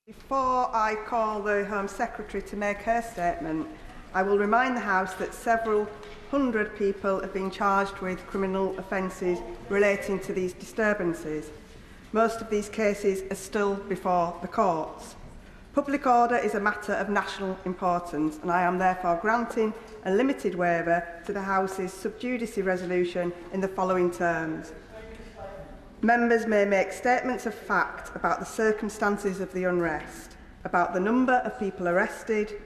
Before I call the Home Secretary to make her statement, I will remind the House that several hundred people have been charged with criminal offences relating to these disturbances. Most of these cases are still before the courts. Public order is a matter of national importance, and I am therefore granting a limited waiver to the House's sub judice resolution in the following terms. Members may make statements of fact about the circumstances of the unrest, about the number of people arrested,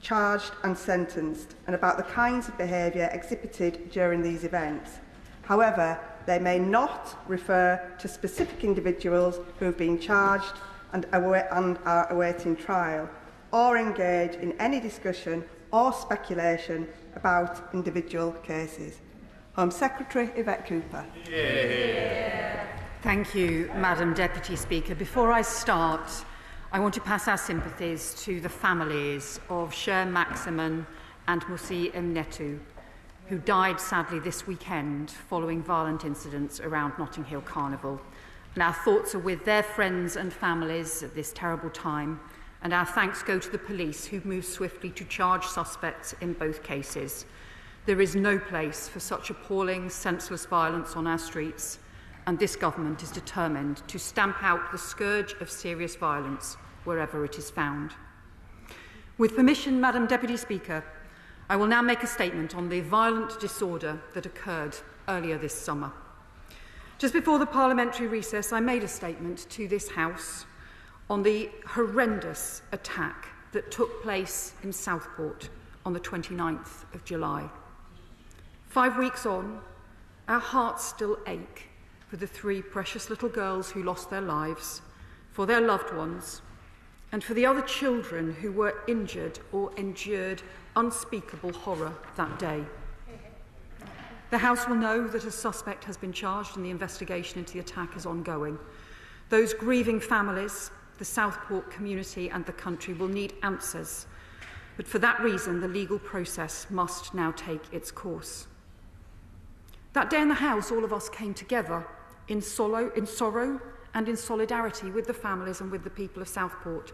charged and sentenced, and about the kinds of behaviour exhibited during these events. However, they may not refer to specific individuals who have been charged and are awaiting trial, or engage in any discussion or speculation about individual cases. Home Secretary Yvette Cooper. Thank you, Madam Deputy Speaker. Before I start, I want to pass our sympathies to the families of Sher Maximan and Musi Mnetu, who died sadly this weekend following violent incidents around Notting Hill Carnival. And our thoughts are with their friends and families at this terrible time, and our thanks go to the police who moved swiftly to charge suspects in both cases. There is no place for such appalling, senseless violence on our streets, and this government is determined to stamp out the scourge of serious violence wherever it is found. With permission, Madam Deputy Speaker, I will now make a statement on the violent disorder that occurred earlier this summer. Just before the parliamentary recess, I made a statement to this House on the horrendous attack that took place in Southport on the 29th of July. 5 weeks on, our hearts still ache for the 3 precious little girls who lost their lives, for their loved ones, and for the other children who were injured or endured unspeakable horror that day. The House will know that a suspect has been charged and the investigation into the attack is ongoing. Those grieving families, the Southport community and the country will need answers, but for that reason the legal process must now take its course. That day in the House, all of us came together in sorrow and in solidarity with the families and with the people of Southport.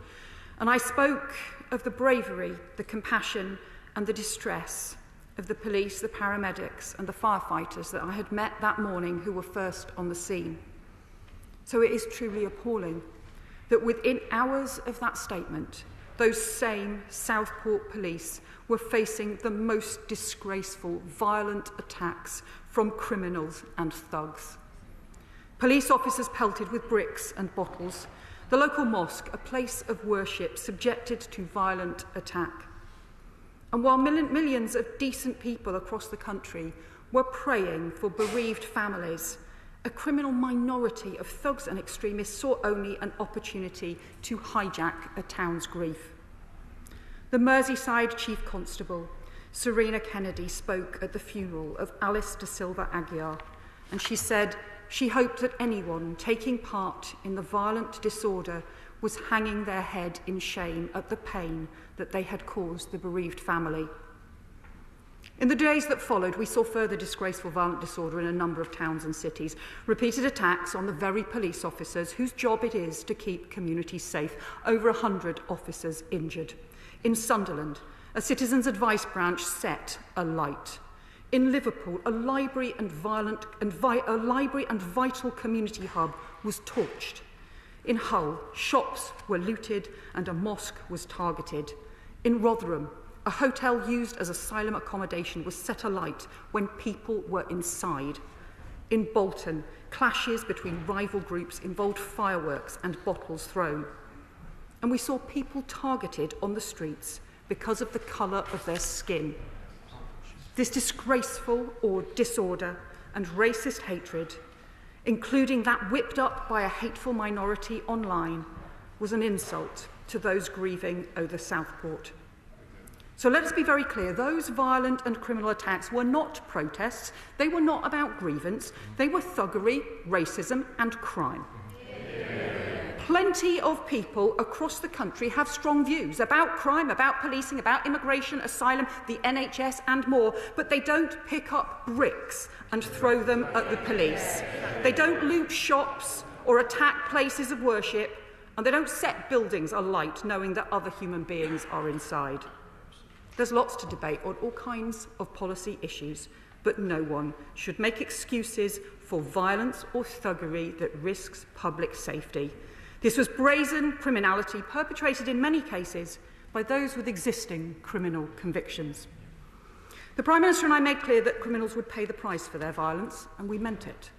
And I spoke of the bravery, the compassion and the distress of the police, the paramedics and the firefighters that I had met that morning who were first on the scene. So it is truly appalling that within hours of that statement, those same Southport police were facing the most disgraceful, violent attacks from criminals and thugs. Police officers pelted with bricks and bottles, the local mosque, a place of worship, subjected to violent attack. And while millions of decent people across the country were praying for bereaved families, a criminal minority of thugs and extremists saw only an opportunity to hijack a town's grief. The Merseyside Chief Constable, Serena Kennedy, spoke at the funeral of Alice de Silva Aguiar, and she said she hoped that anyone taking part in the violent disorder was hanging their head in shame at the pain that they had caused the bereaved family. In the days that followed, we saw further disgraceful violent disorder in a number of towns and cities, repeated attacks on the very police officers whose job it is to keep communities safe, over 100 officers injured. In Sunderland, a citizens' advice branch set alight. In Liverpool, a library and vital community hub was torched. In Hull, shops were looted and a mosque was targeted. In Rotherham, a hotel used as asylum accommodation was set alight when people were inside. In Bolton, clashes between rival groups involved fireworks and bottles thrown. And we saw people targeted on the streets because of the colour of their skin. This disgraceful disorder and racist hatred, including that whipped up by a hateful minority online, was an insult to those grieving over Southport. So let us be very clear, those violent and criminal attacks were not protests, they were not about grievance, they were thuggery, racism and crime. Plenty of people across the country have strong views about crime, about policing, about immigration, asylum, the NHS and more, but they don't pick up bricks and throw them at the police. They don't loot shops or attack places of worship, and they don't set buildings alight knowing that other human beings are inside. There's lots to debate on all kinds of policy issues, but no one should make excuses for violence or thuggery that risks public safety. This was brazen criminality perpetrated in many cases by those with existing criminal convictions. The Prime Minister and I made clear that criminals would pay the price for their violence, and we meant it.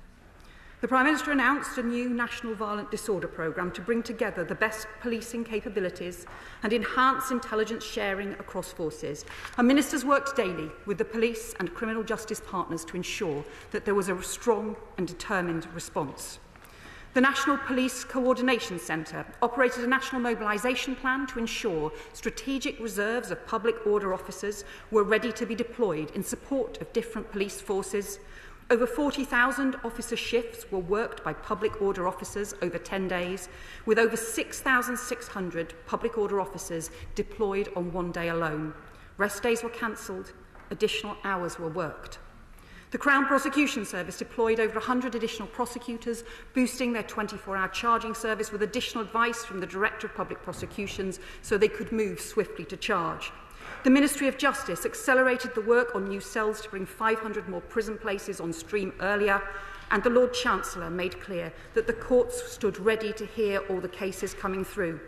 The Prime Minister announced a new National Violent Disorder Programme to bring together the best policing capabilities and enhance intelligence sharing across forces. And ministers worked daily with the police and criminal justice partners to ensure that there was a strong and determined response. The National Police Coordination Centre operated a national mobilisation plan to ensure strategic reserves of public order officers were ready to be deployed in support of different police forces. Over 40,000 officer shifts were worked by public order officers over 10 days, with over 6,600 public order officers deployed on one day alone. Rest days were cancelled, additional hours were worked. The Crown Prosecution Service deployed over 100 additional prosecutors, boosting their 24-hour charging service with additional advice from the Director of Public Prosecutions so they could move swiftly to charge. The Ministry of Justice accelerated the work on new cells to bring 500 more prison places on stream earlier, and the Lord Chancellor made clear that the courts stood ready to hear all the cases coming through.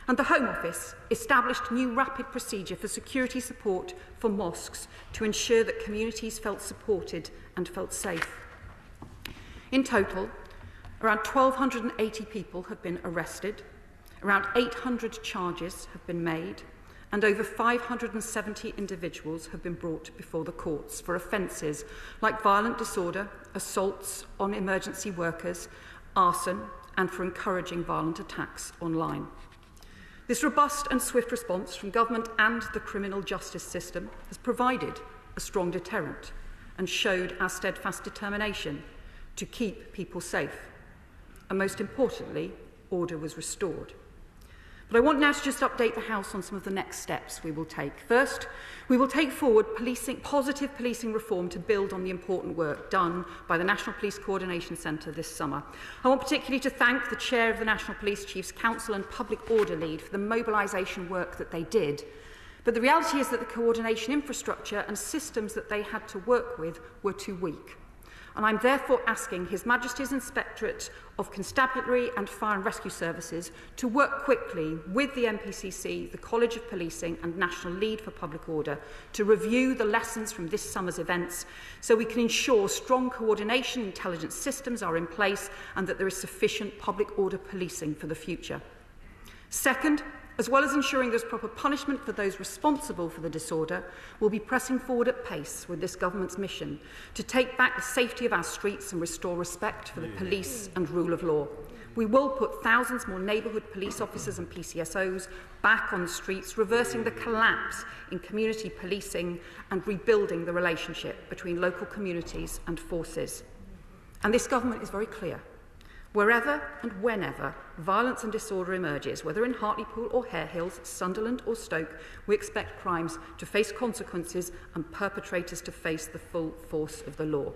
And the Home Office established new rapid procedure for security support for mosques to ensure that communities felt supported and felt safe. In total, around 1,280 people have been arrested, around 800 charges have been made, and over 570 individuals have been brought before the courts for offences like violent disorder, assaults on emergency workers, arson, and for encouraging violent attacks online. This robust and swift response from government and the criminal justice system has provided a strong deterrent and showed our steadfast determination to keep people safe. And most importantly, order was restored. But I want now to just update the House on some of the next steps we will take. First, we will take forward positive policing reform to build on the important work done by the National Police Coordination Centre this summer. I want particularly to thank the Chair of the National Police Chiefs Council and Public Order Lead for the mobilisation work that they did. But the reality is that the coordination infrastructure and systems that they had to work with were too weak. And I'm therefore asking His Majesty's Inspectorate of Constabulary and Fire and Rescue Services to work quickly with the NPCC, the College of Policing and National Lead for Public Order to review the lessons from this summer's events so we can ensure strong coordination intelligence systems are in place and that there is sufficient public order policing for the future. Second, as well as ensuring there's proper punishment for those responsible for the disorder, we'll be pressing forward at pace with this government's mission to take back the safety of our streets and restore respect for the police and rule of law. We will put thousands more neighbourhood police officers and PCSOs back on the streets, reversing the collapse in community policing and rebuilding the relationship between local communities and forces. And this government is very clear. Wherever and whenever violence and disorder emerges, whether in Hartlepool or Hare Hills, Sunderland or Stoke, we expect crimes to face consequences and perpetrators to face the full force of the law.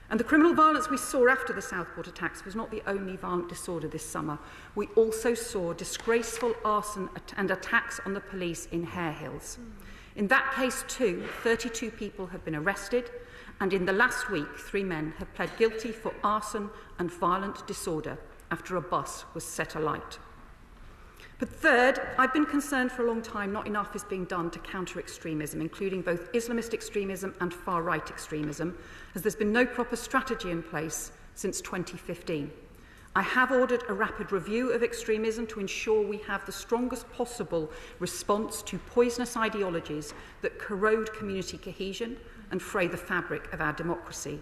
And the criminal violence we saw after the Southport attacks was not the only violent disorder this summer. We also saw disgraceful arson and attacks on the police in Hare Hills. In that case too, 32 people have been arrested, and in the last week, 3 men have pled guilty for arson and violent disorder after a bus was set alight. But third, I've been concerned for a long time not enough is being done to counter extremism, including both Islamist extremism and far-right extremism, as there's been no proper strategy in place since 2015. I have ordered a rapid review of extremism to ensure we have the strongest possible response to poisonous ideologies that corrode community cohesion and fray the fabric of our democracy.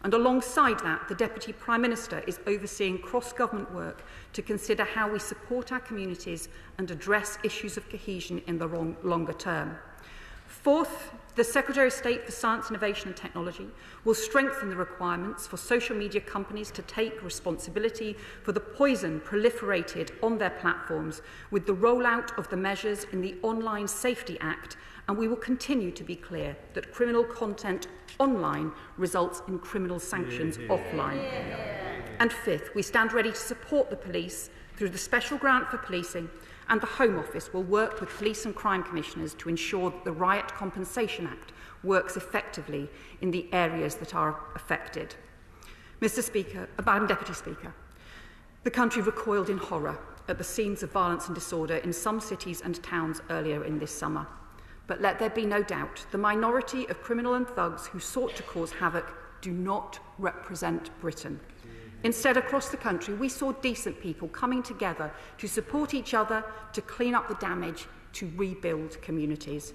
And alongside that, the Deputy Prime Minister is overseeing cross-government work to consider how we support our communities and address issues of cohesion in the longer term. Fourth, the Secretary of State for Science, Innovation and Technology will strengthen the requirements for social media companies to take responsibility for the poison proliferated on their platforms with the rollout of the measures in the Online Safety Act, and we will continue to be clear that criminal content online results in criminal sanctions offline. And fifth, we stand ready to support the police through the Special Grant for Policing, and the Home Office will work with police and crime commissioners to ensure that the Riot Compensation Act works effectively in the areas that are affected. Madam Deputy Speaker, the country recoiled in horror at the scenes of violence and disorder in some cities and towns earlier in this summer. But let there be no doubt, the minority of criminal and thugs who sought to cause havoc do not represent Britain. Instead, across the country, we saw decent people coming together to support each other, to clean up the damage, to rebuild communities.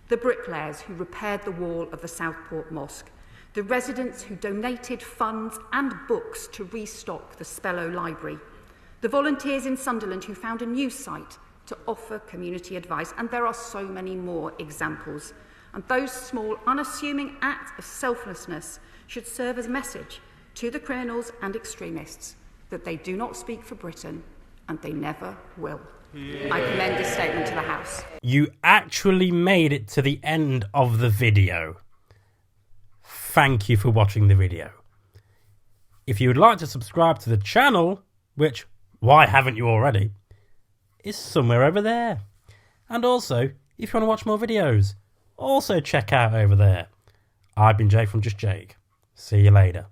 The bricklayers who repaired the wall of the Southport Mosque, the residents who donated funds and books to restock the Spellow Library, the volunteers in Sunderland who found a new site to offer community advice, and there are so many more examples. And those small, unassuming acts of selflessness should serve as a message to the criminals and extremists that they do not speak for Britain and they never will. I commend this statement to the House. You actually made it to the end of the video. Thank you for watching the video. If you would like to subscribe to the channel, which, why haven't you already, is somewhere over there. And also, if you want to watch more videos, also check out over there. I've been Jake from Just Jake. See you later.